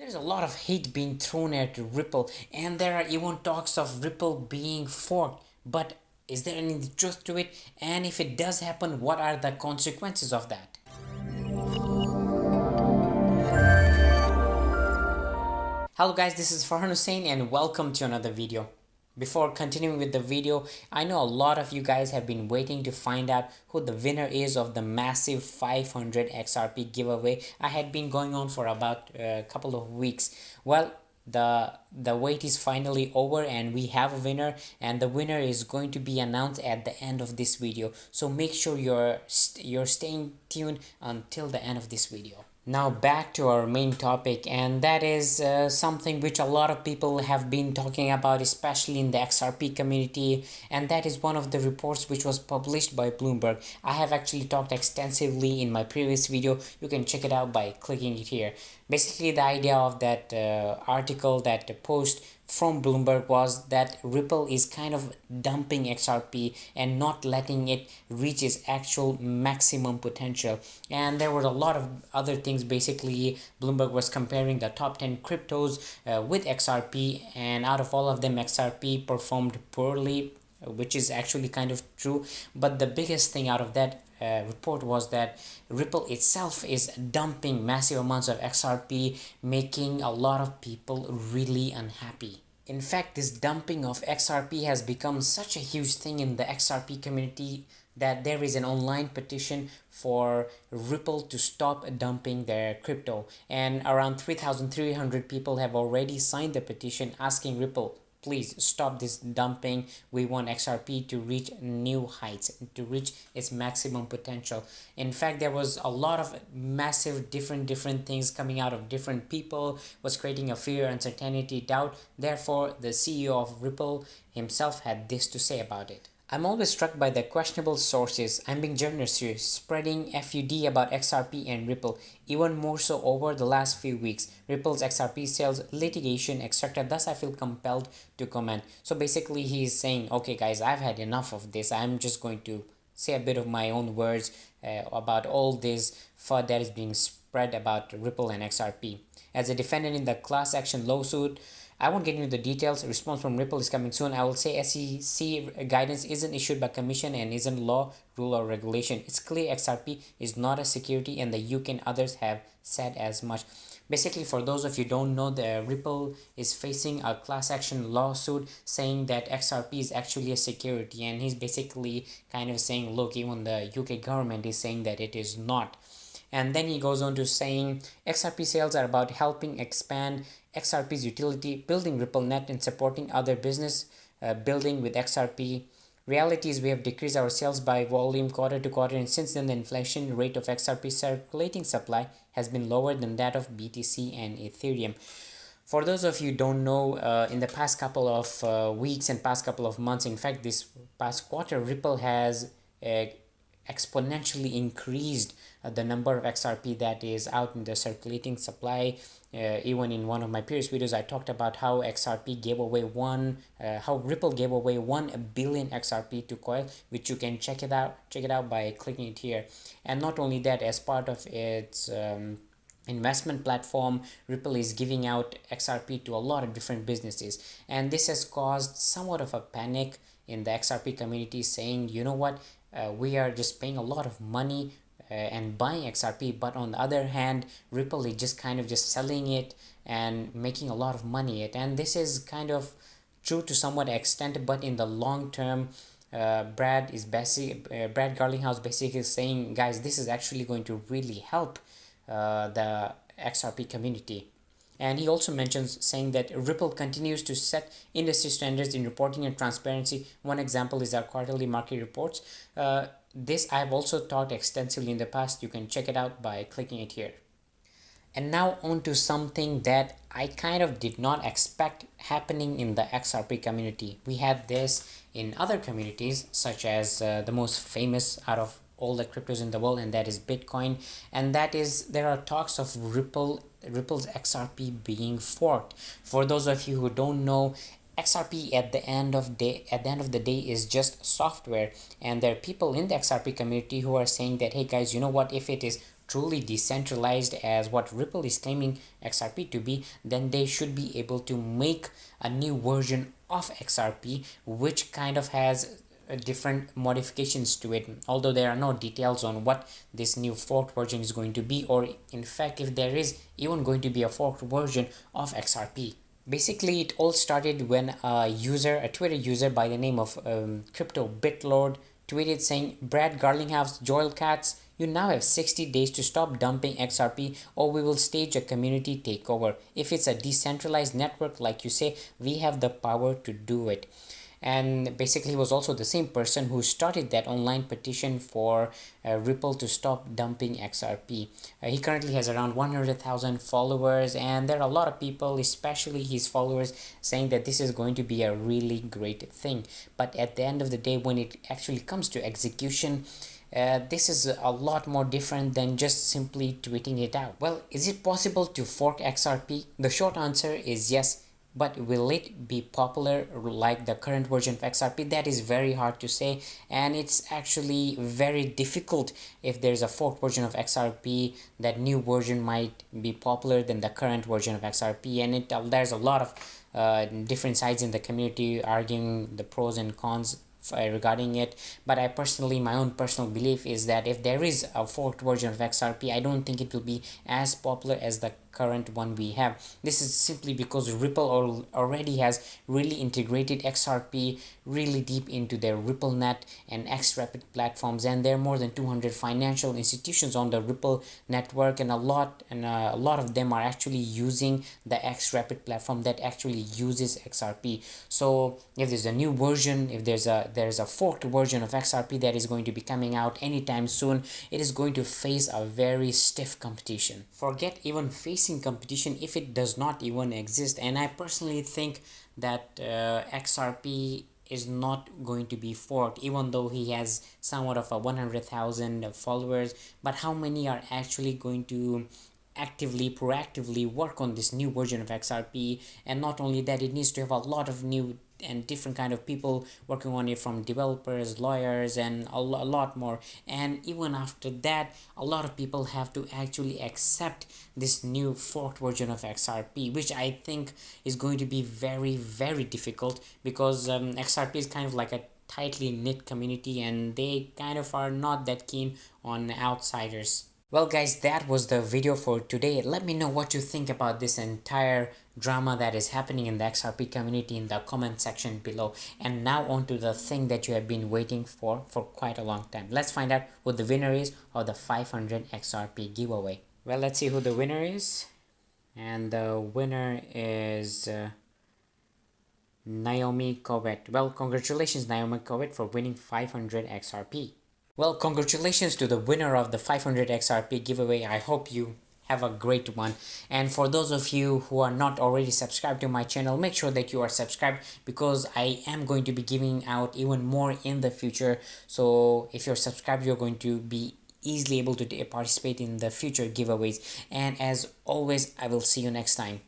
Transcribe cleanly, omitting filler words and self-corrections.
There's a lot of hate being thrown at Ripple, and there are even talks of Ripple being forked. But is there any truth to it? And if it does happen, what are the consequences of that? Hello guys, this is Farhan Hussein and welcome to another video. Before continuing with the video, I know a lot of you guys have been waiting to find out who the winner is of the massive 500 XRP giveaway. I had been going on for about a couple of weeks. Well, the wait is finally over and we have a winner, and the winner is going to be announced at the end of this video. So make sure you're staying tuned until the end of this video. Now back to our main topic, and that is something which a lot of people have been talking about, especially in the XRP community, and that is one of the reports which was published by Bloomberg. I have actually talked extensively in my previous video. You can check it out by clicking it here. Basically, the idea of that article, that post from Bloomberg, was that Ripple is kind of dumping XRP and not letting it reach its actual maximum potential. And there were a lot of other things. Basically, Bloomberg was comparing the top 10 cryptos with XRP, and out of all of them, XRP performed poorly, which is actually kind of true. But the biggest thing out of that report was that Ripple itself is dumping massive amounts of XRP, making a lot of people really unhappy. In fact, this dumping of XRP has become such a huge thing in the XRP community that there is an online petition for Ripple to stop dumping their crypto, and around 3,300 people have already signed the petition asking Ripple, please stop this dumping. We want XRP to reach new heights, to reach its maximum potential. In fact, there was a lot of massive different things coming out of different people, was creating a fear, uncertainty, doubt. Therefore, the CEO of Ripple himself had this to say about it. I'm always struck by the questionable sources. I'm being generous here, spreading FUD about XRP and Ripple, even more so over the last few weeks. Ripple's XRP sales, litigation, etc. Thus, I feel compelled to comment. So basically, he's saying, okay guys, I've had enough of this. I'm just going to say a bit of my own words about all this FUD that is being spread about Ripple and XRP. As a defendant in the class action lawsuit, I won't get into the details. A response from Ripple is coming soon. I will say SEC guidance isn't issued by commission and isn't law, rule, or regulation. It's clear XRP is not a security, and the UK and others have said as much. Basically, for those of you who don't know, the Ripple is facing a class action lawsuit saying that XRP is actually a security, and he's basically kind of saying, look, even the UK government is saying that it is not. And then he goes on to saying XRP sales are about helping expand XRP's utility, building RippleNet, and supporting other business building with XRP. Reality is we have decreased our sales by volume quarter to quarter, and since then the inflation rate of XRP circulating supply has been lower than that of BTC and Ethereum. For those of you who don't know, in the past couple of weeks and past couple of months, in fact this past quarter, Ripple has exponentially increased the number of XRP that is out in the circulating supply. Even in one of my previous videos, I talked about how XRP gave away how Ripple gave away 1 billion XRP to Coil, which you can check it out by clicking it here. And not only that, as part of its investment platform, Ripple is giving out XRP to a lot of different businesses, and this has caused somewhat of a panic in the XRP community, saying, you know what, we are just paying a lot of money and buying XRP, but on the other hand, Ripple is just kind of just selling it and making a lot of money. And this is kind of true to somewhat extent, but in the long term, Brad Garlinghouse basically saying, guys, this is actually going to really help the XRP community. And he also mentions saying that Ripple continues to set industry standards in reporting and transparency. One example is our quarterly market reports. This I've also talked extensively in the past. You can check it out by clicking it here. And now on to something that I kind of did not expect happening in the XRP community. We had this in other communities, such as the most famous out of all the cryptos in the world, and that is Bitcoin. And that is, there are talks of Ripple's XRP being forked. For those of you who don't know, XRP at the end of the day is just software, and there are people in the XRP community who are saying that, hey guys, you know what, if it is truly decentralized as what Ripple is claiming XRP to be, then they should be able to make a new version of XRP which kind of has different modifications to it, although there are no details on what this new forked version is going to be, or in fact if there is even going to be a forked version of XRP. Basically, it all started when a Twitter user by the name of Crypto Bitlord tweeted saying, "Brad Garlinghouse Joel Katz, you now have 60 days to stop dumping XRP or we will stage a community takeover. If it's a decentralized network like you say, we have the power to do it." And basically he was also the same person who started that online petition for Ripple to stop dumping XRP. He currently has around 100,000 followers, and there are a lot of people, especially his followers, saying that this is going to be a really great thing. But at the end of the day, when it actually comes to execution, this is a lot more different than just simply tweeting it out. Well, is it possible to fork XRP? The short answer is yes. But will it be popular like the current version of XRP? That is very hard to say, and it's actually very difficult. If there's a forked version of XRP, that new version might be popular than the current version of XRP, and there's a lot of different sides in the community arguing the pros and cons regarding it. But my own personal belief is that if there is a forked version of XRP, I don't think it will be as popular as the current one we have. This is simply because Ripple already has really integrated XRP really deep into their RippleNet and XRapid platforms, and there are more than 200 financial institutions on the Ripple network, and a lot of them are actually using the XRapid platform that actually uses XRP. So if there's a new version, if there's a forked version of XRP that is going to be coming out anytime soon, it is going to face a very stiff competition. Forget even facing competition if it does not even exist. And I personally think that XRP is not going to be forked, even though he has somewhat of a 100,000 followers. But how many are actually going to proactively work on this new version of XRP? And not only that, it needs to have a lot of new and different kind of people working on it, from developers, lawyers, and a lot more. And even after that, a lot of people have to actually accept this new forked version of XRP, which I think is going to be very, very difficult, because XRP is kind of like a tightly knit community, and they kind of are not that keen on outsiders. Well guys, that was the video for today. Let me know what you think about this entire drama that is happening in the XRP community in the comment section below. And now on to the thing that you have been waiting for quite a long time. Let's find out who the winner is of the 500 XRP giveaway. Well, let's see who the winner is. And the winner is Naomi Covet. Well, congratulations Naomi Covet for winning 500 XRP. Well, congratulations to the winner of the 500 XRP giveaway. I hope you have a great one. And for those of you who are not already subscribed to my channel, make sure that you are subscribed, because I am going to be giving out even more in the future. So if you're subscribed, you're going to be easily able to participate in the future giveaways. And as always, I will see you next time.